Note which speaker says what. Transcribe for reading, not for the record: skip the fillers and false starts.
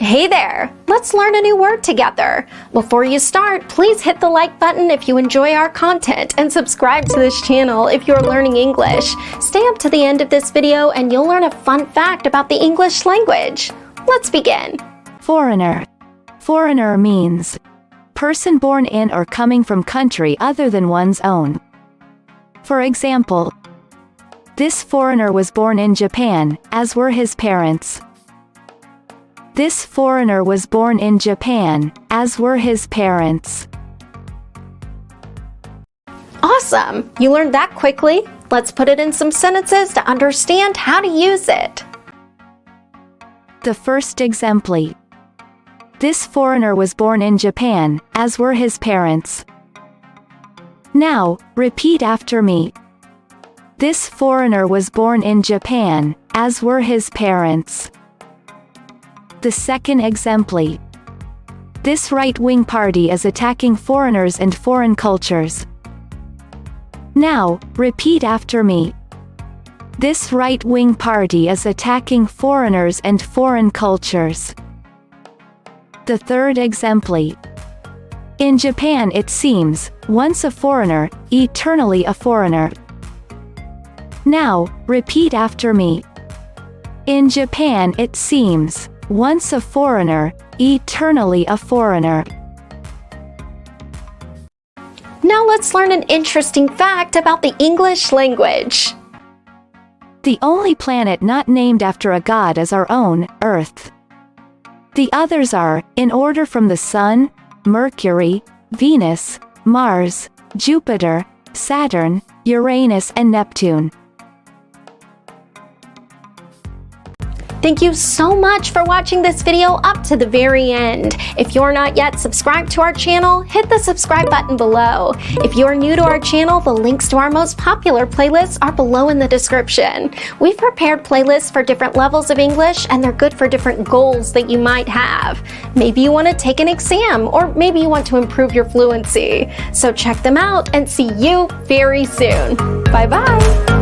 Speaker 1: Hey there! Let's learn a new word together. Before you start, please hit the like button if you enjoy our content and subscribe to this channel if you're learning English. Stay up to the end of this video and you'll learn a fun fact about the English language. Let's begin.
Speaker 2: Foreigner. Foreigner means person born in or coming from country other than one's own. For example, this foreigner was born in Japan, as were his parents. This foreigner was born in Japan, as were his parents.
Speaker 1: Awesome! You learned that quickly. Let's put it in some sentences to understand how to use it.
Speaker 2: The first exemplar. This foreigner was born in Japan, as were his parents. Now, repeat after me. This foreigner was born in Japan, as were his parents. The second exemplar. This right-wing party is attacking foreigners and foreign cultures. Now, repeat after me. This right-wing party is attacking foreigners and foreign cultures. The third exemplar. In Japan it seems, once a foreigner, eternally a foreigner. Now, repeat after me. In Japan it seems, once a foreigner, eternally a foreigner.
Speaker 1: Now let's learn an interesting fact about the English language.
Speaker 2: The only planet not named after a god is our own, Earth. The others are, in order from the Sun, Mercury, Venus, Mars, Jupiter, Saturn, Uranus and Neptune.
Speaker 1: Thank you so much for watching this video up to the very end. If you're not yet subscribed to our channel, hit the subscribe button below. If you're new to our channel, the links to our most popular playlists are below in the description. We've prepared playlists for different levels of English, and they're good for different goals that you might have. Maybe you want to take an exam, or maybe you want to improve your fluency. So check them out and see you very soon. Bye-bye.